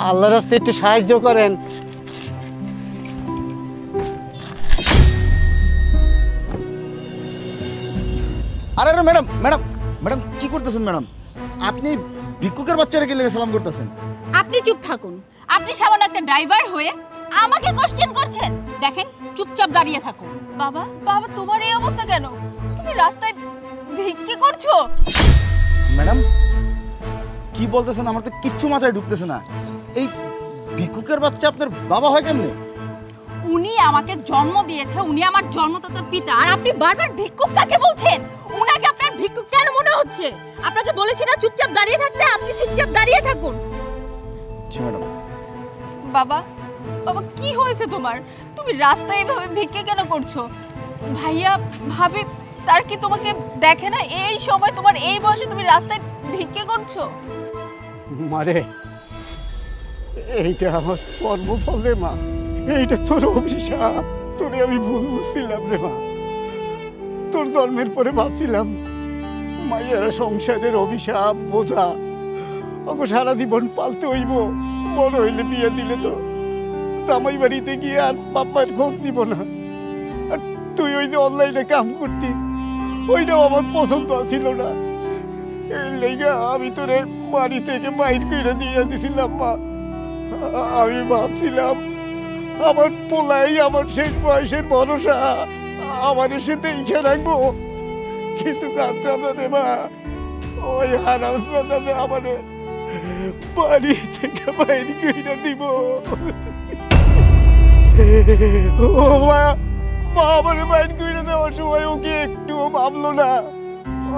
আল্লাহর রাস্তায় একটু সাহায্য করেন। আরে আরে ম্যাডাম ম্যাডাম ম্যাডাম কি করতেছেন ম্যাডাম? আপনি ভিক্ষুকের বাচ্চারা কি লেগে সালাম করতেছেন? আপনি চুপ থাকুন। আপনি সামান্য একটা ড্রাইভার হয়ে আমাকে কোশ্চেন করছেন? দেখেন, চুপচাপ দাঁড়িয়ে থাকুন। বাবা, বাবা তোমার এই অবস্থা কেন? তুমি রাস্তায় ভিক্ষে করছো? ম্যাডাম কি বলতেছেন? আমার তো কিচ্ছু মাথায় ঢুকতেছে না। এই ভিক্ষুকের বাচ্চা আপনার বাবা হয় কেমনে? উনি আমাকে জন্ম দিয়েছে, উনি আমার জন্মদাতা পিতা, আর আপনি বারবার ভিক্ষুক কাকে বলছেন? উনাকে আপনার ভিক্ষুক কেন মনে হচ্ছে? আপনাকে বলেছি না চুপচাপ দাঁড়িয়ে থাকতে, আপনি চুপচাপ দাঁড়িয়ে থাকুন। জি ম্যাডাম। বাবা, বাবা কি হয়েছে তোমার? তুমি রাস্তায় এভাবে ভিক্ষে কেন করছো? ভাইয়া ভাবি তার কি তোমাকে দেখে না? এই সময় তোমার এই বয়সে তুমি রাস্তায় ভিক্ষে করছো? মারে, এইটা আমার কর্মফল রে মা, এইটা তোর অভিশাপ। তোরে আমি ভুল বুঝছিলাম রে মা। তোর জন্মের পরে ভাবছিলাম মাইয়ারা সংসারের অভিশাপ বোঝা, ওকে সারা জীবন পালতে হইব, বড় হইলে বিয়ে দিলে তো জামাই বাড়িতে গিয়ে আর বাপ্পার খোঁজ নিব না। আর তুই ওই যে অনলাইনে কাম করতি, ওইটাও আমার পছন্দ ছিল না। এই লেগা আমি তোরে বাড়ি থেকে বাইর করে দিয়ে দিছিলাম মা। আমি ভাবছিলাম আমার পোলাই আমার শেষ বয়সের ভরসা, আমার এসে দেখে রাখবো, কিন্তু জানতাম না রে মা, ওই হারামজাদা আমাদের বাড়ি থেকে বাইর করে দিব। ও মা, মা আমারে বাইর করে দেওয়ার সময় ওকে একটুও ভাবলো না।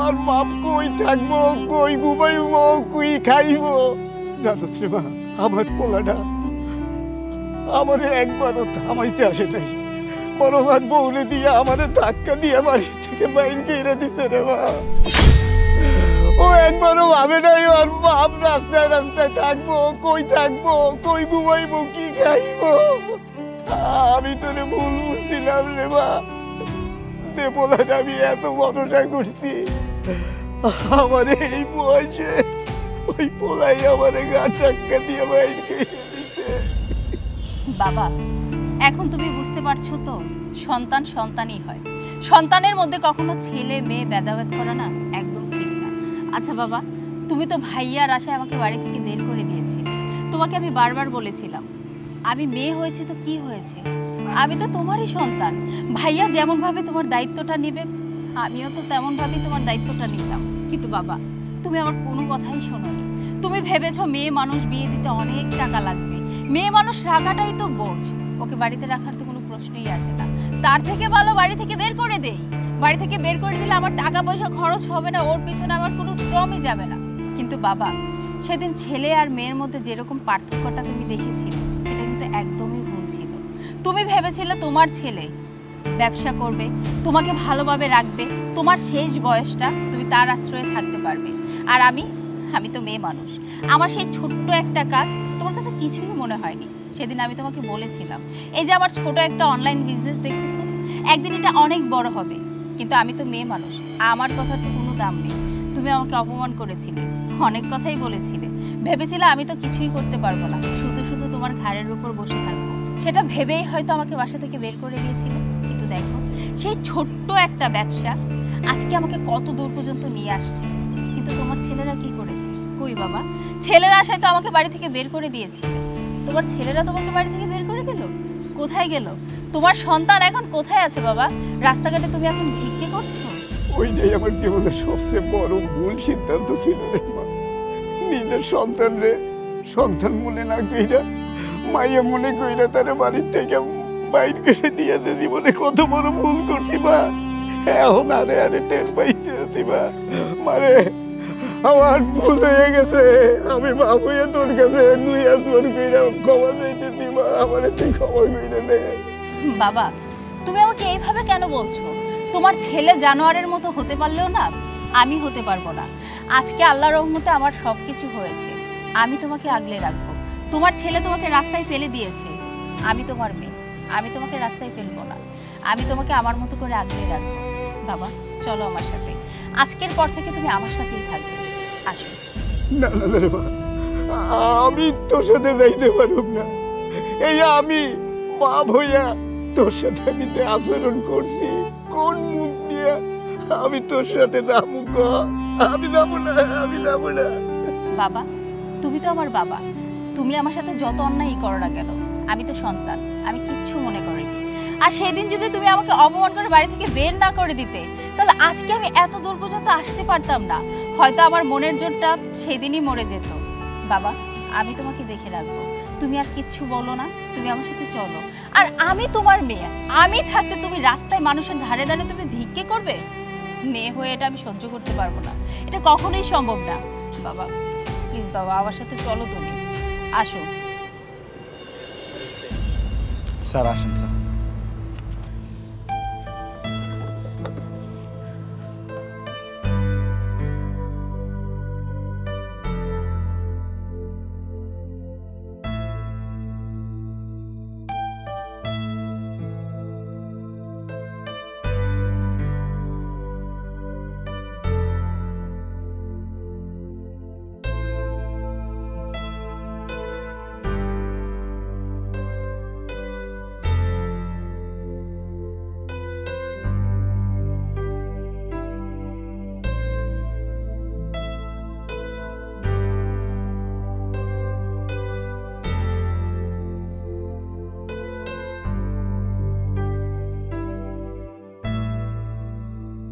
আর বাপ কই থাকবো, কই ঘুমাইবো, কই খাইবো। জানোস রে মা, আমার পোলাটা আমারে একবারও থামাইতে আসে নাই, বরং আর বউলে দিয়ে আমারে ধাক্কা দিয়ে বাড়ি থেকে বাইর করে দিছে রে মা। ও একবারও ভাবে নাই ওর বাপ রাস্তায় রাস্তায় থাকবো, কই থাকবো, কই ঘুমাইবো, কি খাইবো। আমি তোরে ভুল বুঝছিলাম রে মা। যে পোলাটা আমি এত ভরসা করছি, আমার এই বয়সে ওই পোলাই আমারে গা ধাক্কা দিয়ে বাইর করে দিছে। বাবা, এখন তুমি বুঝতে পারছো তো, সন্তান সন্তানই হয়। সন্তানের মধ্যে কখনো ছেলে মেয়ে ভেদাভেদ করা না একদম ঠিক না। আচ্ছা বাবা, তুমি তো ভাইয়ার আশায় আমাকে বাড়ি থেকে বের করে দিয়েছিলে। তোমাকে আমি বারবার বলেছিলাম আমি মেয়ে হয়েছে তো কি হয়েছে, আমি তো তোমারই সন্তান। ভাইয়া যেমন ভাবে তোমার দায়িত্বটা নেবে, আমিও তো তেমন ভাবেই তোমার দায়িত্বটা নিতাম। কিন্তু বাবা, তুমি আমার কোনো কথাই শোনোনি। তুমি ভেবেছো মেয়ে মানুষ বিয়ে দিতে অনেক টাকা লাগবে, মেয়ে মানুষ রাখাটাই তো বোঝ, ওকে বাড়িতে রাখার তো কোনো প্রশ্নই আসে না। তার থেকে ভালো বাড়ি থেকে বের করে দেই। বাড়ি থেকে বের করে দিলে আমার টাকা পয়সা খরচ হবে না, ওর পিছনে আমার কোনো শ্রমই যাবে না। কিন্তু বাবা, সেদিন ছেলে আর মেয়ের মধ্যে যেরকম পার্থক্যটা তুমি দেখেছিলে, সেটা কিন্তু একদমই ভুল ছিল। তুমি ভেবেছিলে তোমার ছেলে ব্যবসা করবে, তোমাকে ভালোভাবে রাখবে, তোমার শেষ বয়সটা তুমি তার আশ্রয়ে থাকতে পারবে। আর আমি তো মেয়ে মানুষ, আমার সেই ছোট্ট একটা কাজ তোমার কাছে কিছুই মনে হয়নি। সেদিন আমি তোমাকে বলেছিলাম, এই যে আমার ছোট একটা অনলাইন বিজনেস দেখতেছো, একদিন এটা অনেক বড় হবে। কিন্তু আমি তো মেয়ে মানুষ, আমার কথার তো কোনো দাম নেই। তুমি আমাকে অপমান করেছিলে, অনেক কথাই বলেছিলে, ভেবেছিলে আমি তো কিছুই করতে পারবো না, শুধু শুধু তোমার ঘাড়ের উপর বসে থাকবো। সেটা ভেবেই হয়তো আমাকে বাসা থেকে বের করে দিয়েছিলে। কিন্তু দেখো, সেই ছোট্ট একটা ব্যবসা আজকে আমাকে কত দূর পর্যন্ত নিয়ে আসছে। কিন্তু তোমার ছেলেরা কি করেছে? কই বাবা, ছেলেরা আসায় তো আমাকে বাড়ি থেকে বের করে দিয়েছিলে। তোমার ছেলেরা তোমাকে বাড়ি থেকে বের করে দিল? কোথায় গেল? তোমার সন্তান এখন কোথায় আছে বাবা? রাস্তাঘাটে তুমি এখন ভিক্ষে করছো? ওইটাই আমার জীবনের সবচেয়ে বড় ভুল সিদ্ধান্ত ছিল রে মা। নিজের সন্তান রে সন্তান মনে না কইরা, মাইয়া মনে কইরা তারা বাড়ির থেকে বাইর করে দিয়েছে। জীবনে কত বড় ভুল করছি মা, এখন আরে আরে টের পাইতে আছি মা। মারে, আমার ভুল হয়ে গেছে, আমি বাপ হইয়া তোর কাছে দুই হাত জোর কইরা ক্ষমা চাইতেছি মা, আমারে তুই ক্ষমা কইরা দে। বাবা, তুমি আমাকে এইভাবে কেন বলছো? তোমার ছেলে জানোয়ারের মতো হতে পারলেও না, আমি হতে পারবো না। আজকে আল্লাহর রহমতে আমার সবকিছু হয়েছে, আমি তোমাকে আগলে রাখবো। তোমার ছেলে তোমাকে রাস্তায় ফেলে দিয়েছে, আমি তোমার মেয়ে, আমি তোমাকে রাস্তায় ফেলবো না, আমি তোমাকে আমার মতো করে আগলে রাখবো। বাবা চলো আমার সাথে, আজকের পর থেকে তুমি আমার সাথেই থাকবে। আসো। না না রে মা, আমি তোর সাথে যাইতে পারব না। এই আমি বাপ হইয়া তোর সাথে আমি যে আচরণ করছি, কোন মুখ নিয়ে আমি তোর সাথে যাবো? আমি যাবো না, আমি যাবো না। বাবা, তুমি তো আমার বাবা, তুমি আমার সাথে যত অন্যায় করো না কেন, আমি তো সন্তান, আমি কিচ্ছু মনে করিনি। আর সেদিন যদি তুমি আমাকে অপমান করে বাড়ি থেকে বের না করে দিতে, তাহলে আজকে আমি এত দূর পর্যন্ত আসতে পারতাম না। হয়তো আমার মনের জোরটা সেদিনই মরে যেত। বাবা, আমি তোমাকে দেখে রাখবো, তুমি আর কিচ্ছু বলো না, তুমি আমার সাথে চলো। আর আমি তোমার মেয়ে, আমি থাকতে তুমি রাস্তায় মানুষের ধারে ধারে তুমি ভিক্ষে করবে? মেয়ে হয়ে এটা আমি সহ্য করতে পারবো না, এটা কখনোই সম্ভব না। বাবা প্লিজ বাবা, আমার সাথে চলো, তুমি আসো। স্যার আসেন স্যার।